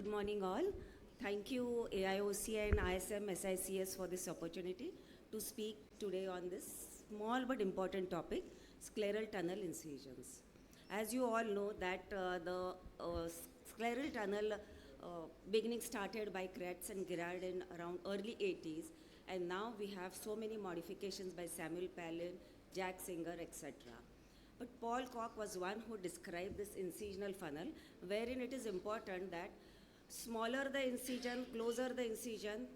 Good morning, all. Thank you, AIOC and ISM SICS, for this opportunity to speak today on this small but important topic, scleral tunnel incisions. As you all know that the scleral tunnel beginning started by Kretz and Girard in around early 80s, and now we have so many modifications by Samuel Palin, Jack Singer, etc. But Paul Koch was one who described this incisional funnel, wherein it is important that smaller the incision, closer the incision,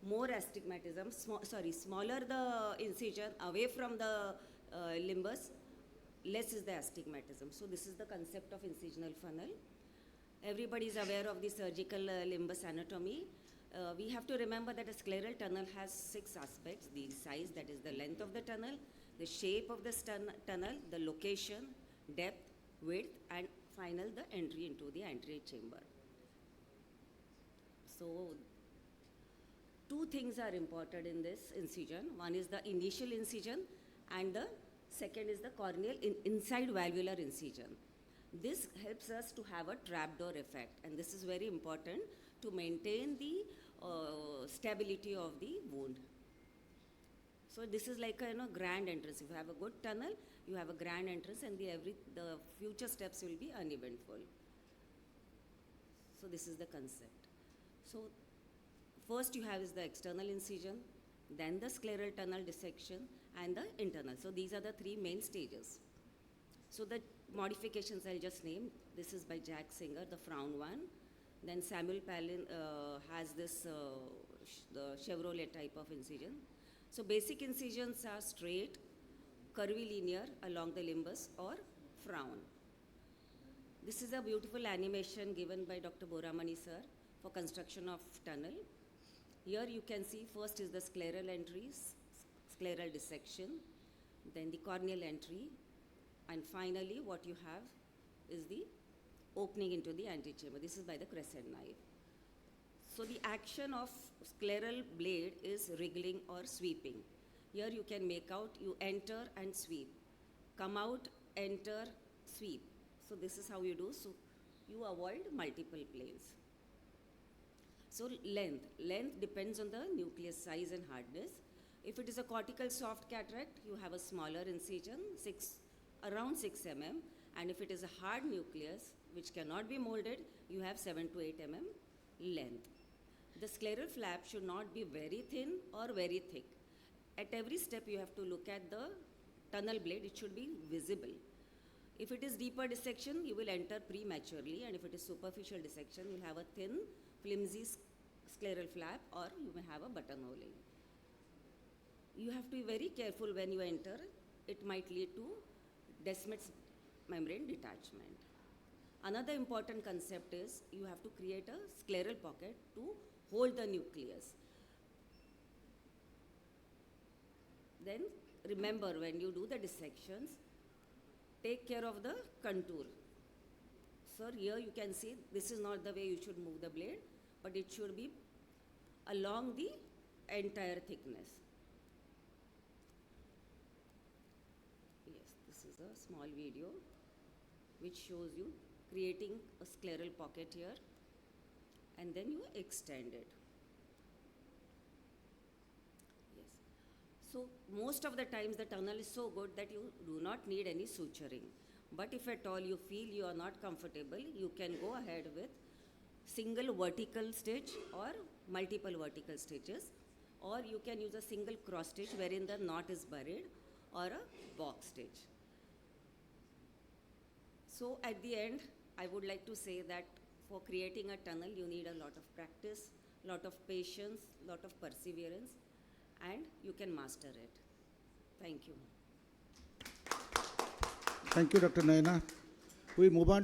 more astigmatism, smaller the incision away from the limbus, less is the astigmatism. So this is the concept of incisional funnel. Everybody is aware of the surgical limbus anatomy. We have to remember that a scleral tunnel has 6 aspects: the size, that is the length of the tunnel, the shape of the tunnel, the location, depth, width, and final, the entry into the anterior chamber. So, 2 things are important in this incision. One is the initial incision, and the second is the corneal inside valvular incision. This helps us to have a trapdoor effect, and this is very important to maintain the stability of the wound. So this is like a grand entrance. If you have a good tunnel, you have a grand entrance, and the future steps will be uneventful. So this is the concept. So first you have is the external incision, then the scleral tunnel dissection, and the internal. So these are the 3 main stages. So the modifications I'll just name. This is by Jack Singer, the Frown one. Then Samuel Palin has this the Chevrolet type of incision. So basic incisions are straight, curvilinear along the limbus, or frown. This is a beautiful animation given by Dr. Boramani sir for construction of tunnel. Here you can see first is the scleral entries, scleral dissection, then the corneal entry, and finally what you have is the opening into the antechamber. This is by the crescent knife. So the action of scleral blade is wriggling or sweeping. Here you can make out, you enter and sweep, come out, enter, sweep. So this is how you do. So you avoid multiple planes. So length depends on the nucleus size and hardness. If it is a cortical soft cataract, you have a smaller incision, around 6 mm, and if it is a hard nucleus which cannot be molded, you have 7 to 8 mm length. The scleral flap should not be very thin or very thick. At every step you have to look at the tunnel blade, it should be visible. If it is deeper dissection, you will enter prematurely, and if it is superficial dissection, you will have a thin, flimsy scleral flap, or you may have a buttonholing. You have to be very careful when you enter. It might lead to Descemet's membrane detachment. Another important concept is you have to create a scleral pocket to hold the nucleus. Then remember, when you do the dissections, take care of the contour. So here you can see this is not the way you should move the blade, but it should be along the entire thickness. Yes, this is a small video which shows you creating a scleral pocket here, and then you extend it. Yes. So most of the times the tunnel is so good that you do not need any suturing. But if at all you feel you are not comfortable, you can go ahead with single vertical stitch or multiple vertical stitches, or you can use a single cross stitch wherein the knot is buried, or a box stitch. So at the end, I would like to say that for creating a tunnel, you need a lot of practice, lot of patience, lot of perseverance, and you can master it. Thank you. Thank you, Dr. Naina. We move on to